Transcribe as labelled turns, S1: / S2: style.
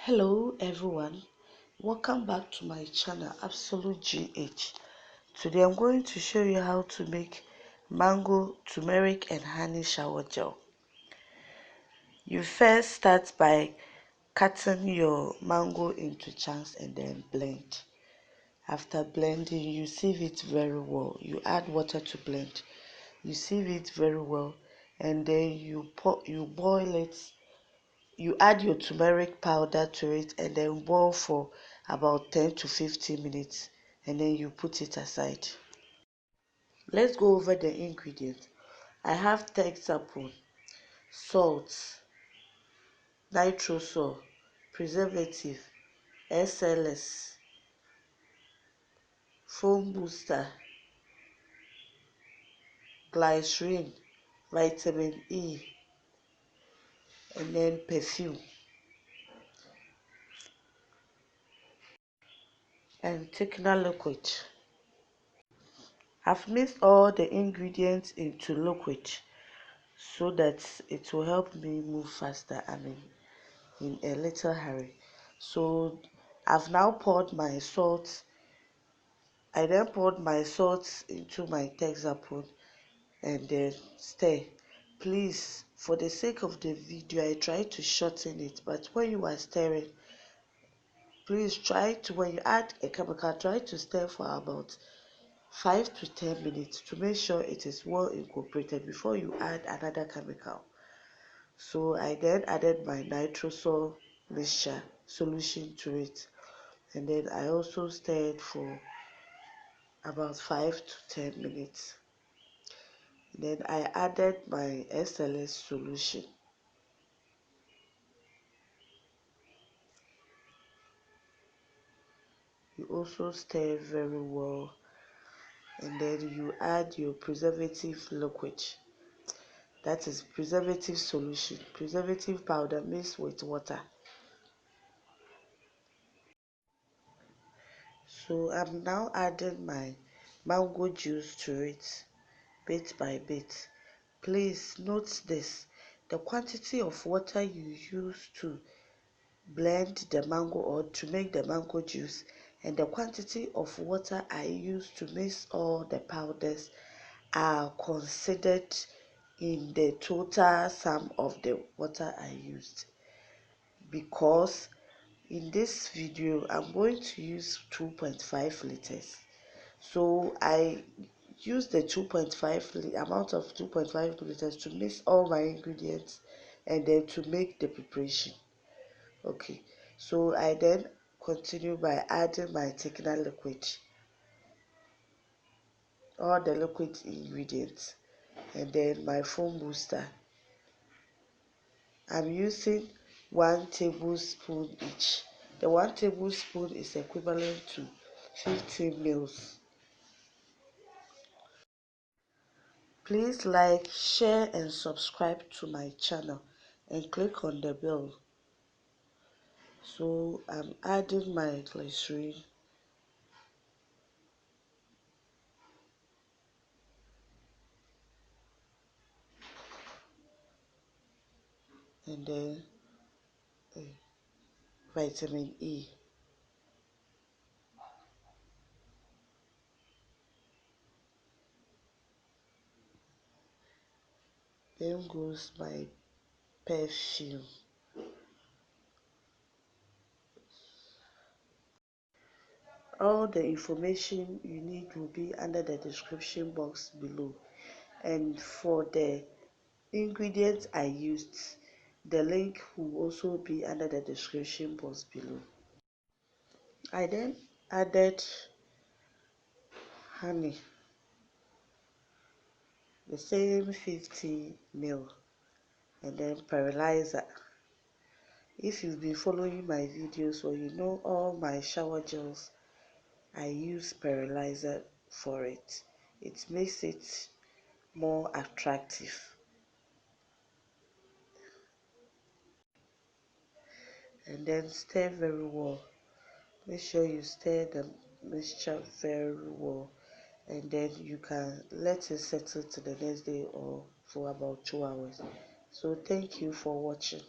S1: Hello everyone, welcome back to my channel Absolute GH. Today I'm going to show you how to make mango, turmeric and honey shower gel. You first start by cutting your mango into chunks and then blend. After blending, you sieve it very well. You add water to blend. You sieve it very well and then you boil it. You add your turmeric powder to it and then boil for about 10 to 15 minutes and then you put it aside. Let's go over the ingredients. I have texapoon, salt, nitrosol, preservative, SLS, foam booster, glycerin, vitamin E, and then perfume and thickener liquid. I've mixed all the ingredients into liquid so that it will help me move faster. In a little hurry. So I've now poured my salt. I then poured my salt into my texapoon and then stir. Please, for the sake of the video, I try to shorten it, but when you are stirring, please try to, when you add a chemical, try to stir for about 5 to 10 minutes to make sure it is well incorporated before you add another chemical. So I then added my nitrosol mixture solution to it, and then I also stirred for about 5 to 10 minutes. Then I added my SLS solution. You also stir very well, and then you add your preservative liquid. That is preservative solution, preservative powder mixed with water. So I'm now adding my mango juice to it bit by bit. Please note this: the quantity of water you use to blend the mango or to make the mango juice and the quantity of water I use to mix all the powders are considered in the total sum of the water I used, because in this video I'm going to use 2.5 liters. So I use the 2.5 amount of 2.5 liters to mix all my ingredients and then to make the preparation. Okay, so I then continue by adding my thickener liquid, all the liquid ingredients, and then my foam booster. I'm using 1 tablespoon each. The 1 tablespoon is equivalent to 15 mils. Please like, share and subscribe to my channel and click on the bell. So I'm adding my glycerin, and then vitamin E. Then goes my perfume. All the information you need will be under the description box below, and for the ingredients I used, the link will also be under the description box below. I then added honey, the same 50 ml, and then paralyzer. If you've been following my videos or you know all my shower gels, I use paralyzer for it. It makes it more attractive. And then stir very well. Make sure you stir the mixture very well, and then you can let it settle to the next day or for about 2 hours. So thank you for watching.